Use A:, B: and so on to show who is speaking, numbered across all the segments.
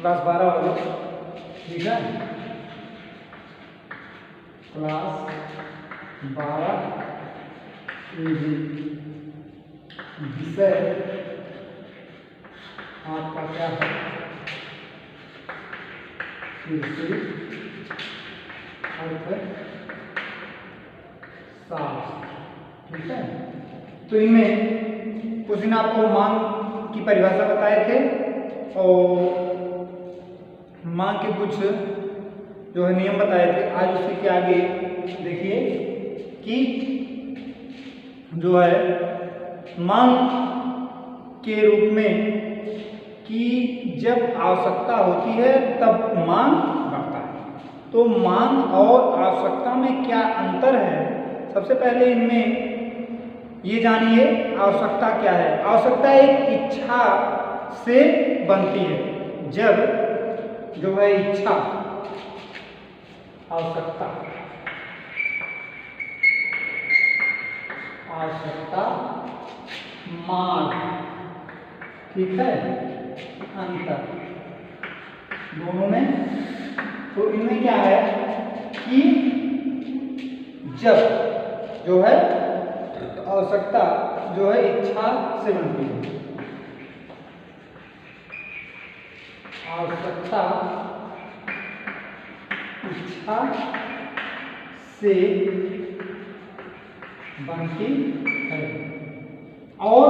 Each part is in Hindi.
A: क्लास 12 वाले, ठीक है, क्लास 12 विषय आपका क्या है, कृषि अर्थशास्त्र, ठीक है। तो इनमें कुछ दिन आपको मांग की परिभाषा बताए थे और मांग के कुछ जो है नियम बताए थे। आज उसी के आगे देखिए कि जो है मांग के रूप में कि जब आवश्यकता होती है तब मांग बढ़ता है। तो मांग और आवश्यकता में क्या अंतर है, सबसे पहले इनमें ये जानिए आवश्यकता क्या है। आवश्यकता एक इच्छा से बनती है। जब जो है इच्छा, आवश्यकता, मांग, ठीक है, अंतर दोनों में। तो इनमें क्या है कि जब जो है आवश्यकता जो है इच्छा से बनती है, आवश्यकता इच्छा से बनती है और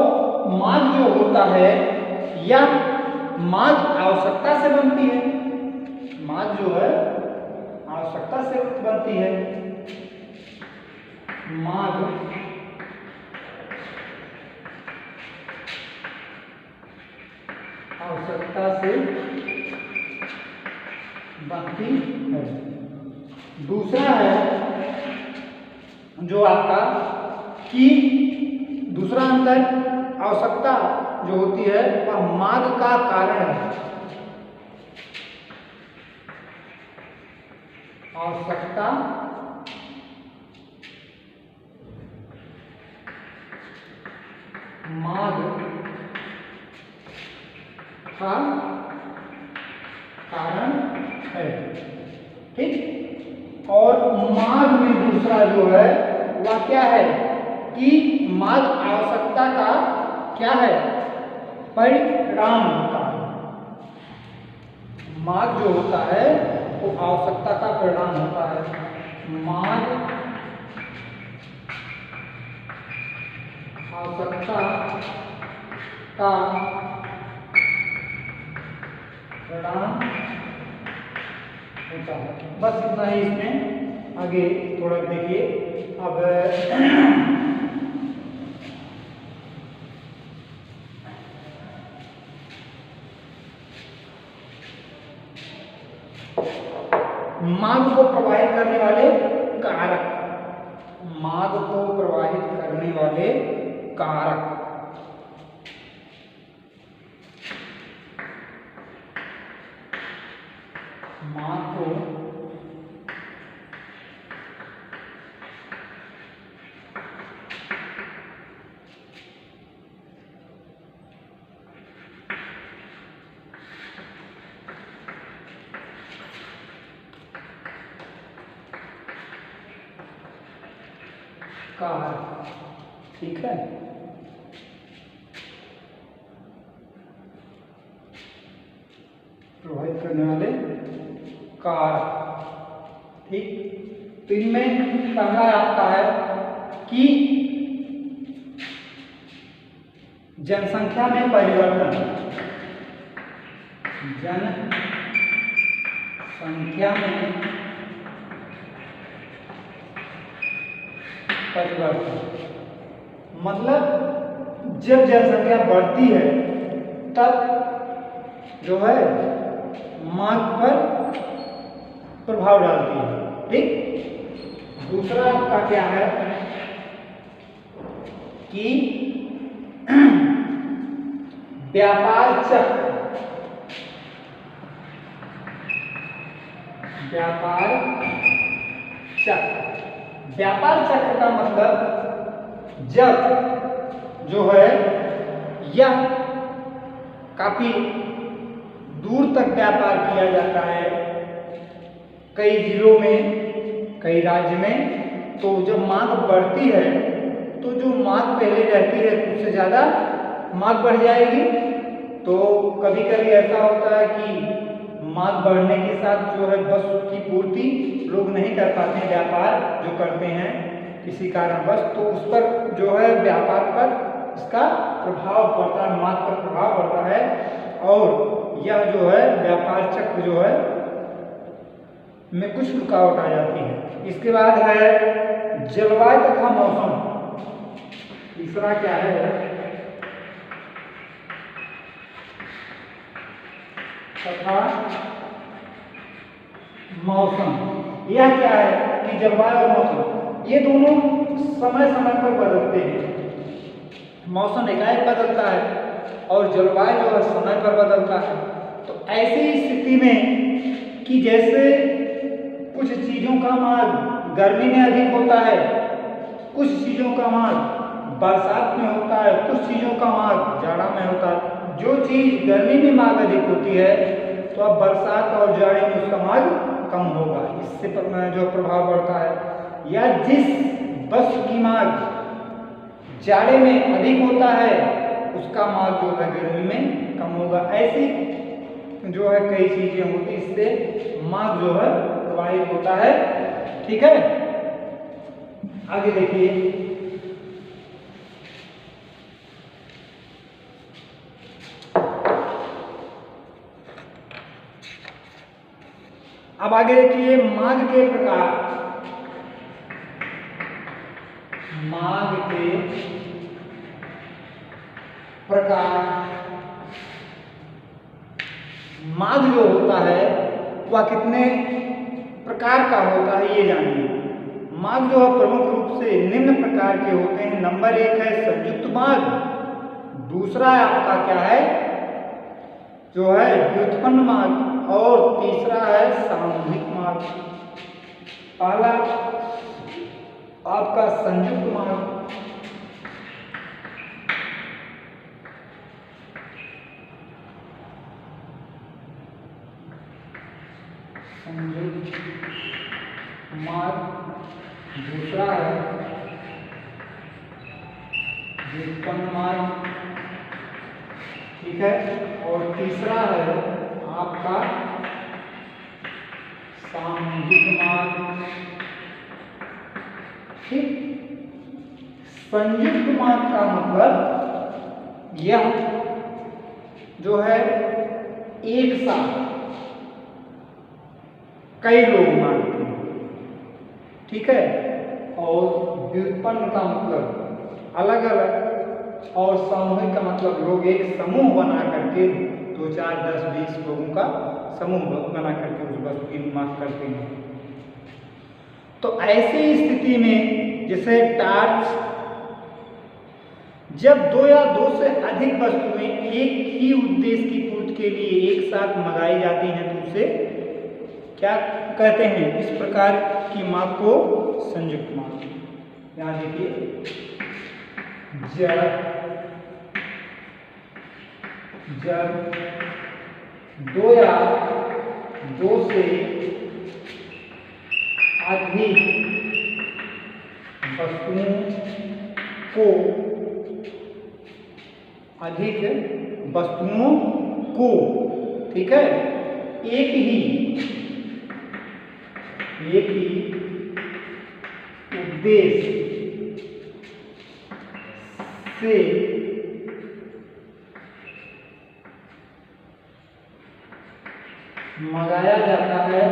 A: मांग जो होता है या मांग आवश्यकता से बनती है। मांग जो है आवश्यकता से बनती है, मांग आवश्यकता से बनती है। दूसरा है जो आपका कि दूसरा अंतर, आवश्यकता जो होती है वह मांग का कारण है। आवश्यकता मांग का कारण है, ठीक। और मांग में दूसरा जो है वह क्या है कि मांग आवश्यकता का क्या है, परिणाम होता है। मांग जो होता है वो आवश्यकता का परिणाम होता है। मांग आवश्यकता का परिणाम होता है। बस इतना ही इसमें, आगे थोड़ा देखिए। अब मांग को प्रभावित करने वाले कारक, मांग को प्रभावित करने वाले कारक, मांग को कारक, ठीक है। प्रभावित करने वाले कारक, ठीक। तो इनमें पहला आता है कि जनसंख्या में परिवर्तन, जनसंख्या में परिवर्तन, मतलब जब जनसंख्या बढ़ती है तब जो है मांग पर प्रभाव डालती है, ठीक। दूसरा का क्या है कि व्यापार चक्र, व्यापार चक्र, व्यापार चक्र का मतलब जब जो है यह काफी दूर तक व्यापार किया जाता है कई जिलों में, कई राज्य में। तो जब मांग बढ़ती है तो जो मांग पहले रहती है उससे ज़्यादा मांग बढ़ जाएगी। तो कभी कभी ऐसा होता है कि मांग बढ़ने के साथ जो है वस्तु की पूर्ति लोग नहीं कर पाते हैं, व्यापार जो करते हैं किसी कारणवश, तो उस पर जो है व्यापार पर इसका प्रभाव पड़ता है, मांग पर प्रभाव पड़ता है और यह जो है व्यापार चक्र जो है में कुछ रुकावट आ जाती है। इसके बाद है जलवायु तथा मौसम। तीसरा क्या है? तथा मौसम। यह क्या है कि जलवायु और मौसम ये दोनों समय समय पर बदलते हैं। मौसम एकाएक बदलता है और जलवायु जो है समय पर बदलता है। तो ऐसी स्थिति में कि जैसे कुछ चीज़ों का मांग गर्मी में अधिक होता है, कुछ चीज़ों का मांग बरसात में होता है, कुछ चीज़ों का मांग जाड़ा में होता है। जो चीज़ गर्मी में मांग अधिक होती है तो अब बरसात और जाड़े में उसका मांग कम होगा, इससे जो प्रभाव पड़ता है। या जिस वस्तु की मांग जाड़े में अधिक होता है उसका मांग जो है गर्मी में कम होगा। ऐसी जो है कई चीजें होती, इससे मांग जो है प्रभावित होता है। ठीक है, आगे देखिए। अब आगे देखिए मांग के प्रकार। मांग के प्रकार। मांग जो होता है वह कितने प्रकार का होता है ये जानिए। मांग जो है प्रमुख रूप से निम्न प्रकार के होते हैं। नंबर 1 है संयुक्त मांग, दूसरा आपका क्या है जो है व्युत्पन्न मांग, और तीसरा है सामूहिक मांग। पहला आपका संयुक्त मांग, संयुक्त मांग, दूसरा है व्युत्पन्न मांग, ठीक है, और तीसरा है आपका सामूहिक मांग। ठीक, संयुक्त मांग का मतलब यह जो है एक साथ कई लोग मांगते हैं, ठीक है, और व्युत्पन्न का मतलब अलग अलग, और सामूहिक का मतलब लोग एक समूह बना करके 2, 4, 10, 20 लोगों का समूह बना करके उस वस्तु की मांग करते हैं। तो ऐसी स्थिति में जैसे टार्च, जब 2 या 2 से अधिक वस्तुएं एक ही उद्देश्य की पूर्ति के लिए एक साथ मंगाई जाती हैं तो उसे क्या कहते हैं? इस प्रकार की मांग को संयुक्त मांग। यहां देखिए, जब 2 या 2 से अधिक वस्तुओं को, ठीक है, एक ही उद्देश्य से मंगाया जाता है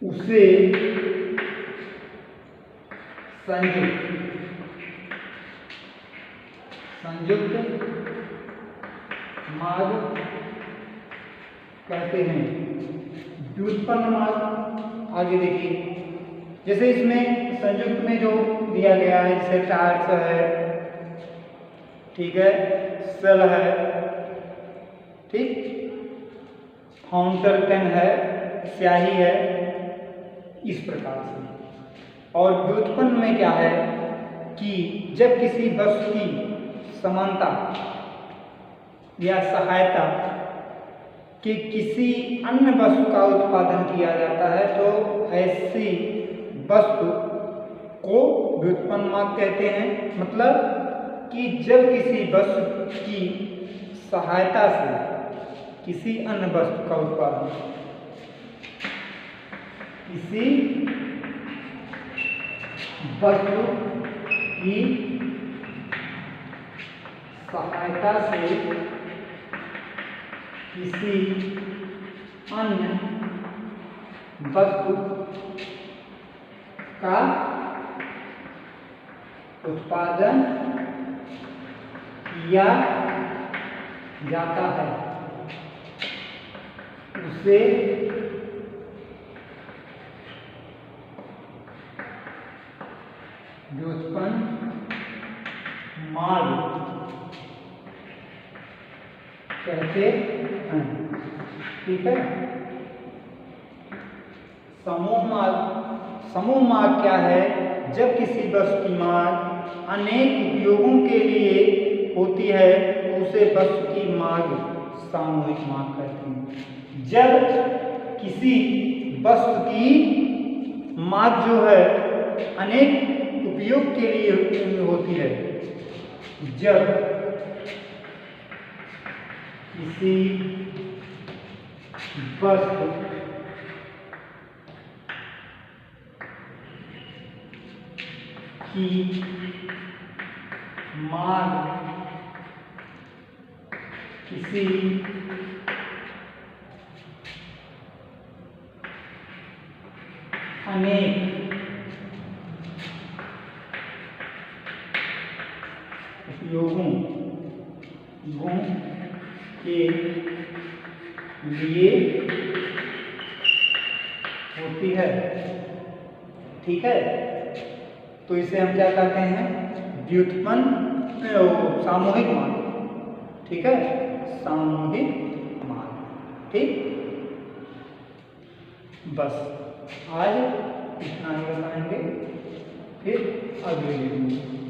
A: उसे संयुक्त मांग कहते हैं। व्युत्पन्न मांग आगे देखिए, जैसे इसमें संयुक्त में जो दिया गया है जैसे टार्च है, ठीक है, सेल है, ठीक, फाउंटेन पेन है, स्याही है, इस प्रकार से। और व्युत्पन्न में क्या है कि जब किसी वस्तु की समानता या सहायता कि किसी अन्य वस्तु का उत्पादन किया जाता है तो ऐसी वस्तु को व्युत्पन्न मार्ग कहते हैं। मतलब कि जब किसी वस्तु की सहायता से किसी अन्य वस्तु का उत्पादन, किसी वस्तु की सहायता से किसी अन्य वस्तु का उत्पादन किया जाता है उसे व्युत्पन्न मार्ग कहते हैं। ठीक है। समूह मार्ग क्या है? जब किसी वस्तु की मांग अनेक उपयोगों के लिए होती है तो उसे वस्तु की मांग सामूहिक मांग कहते हैं। जब किसी वस्तु की मांग जो है अनेक उपयोग के लिए होती है, जब किसी वस्तु की मांग किसी अनेक उपयोगों के लिए होती है। ठीक है। तो इसे हम क्या कहते हैं? व्युत्पन्न सामूहिक मार्ग। ठीक है, सामूहिक मार्ग। ठीक, बस आज इतना ही बताएंगे, फिर अगले वीडियो में।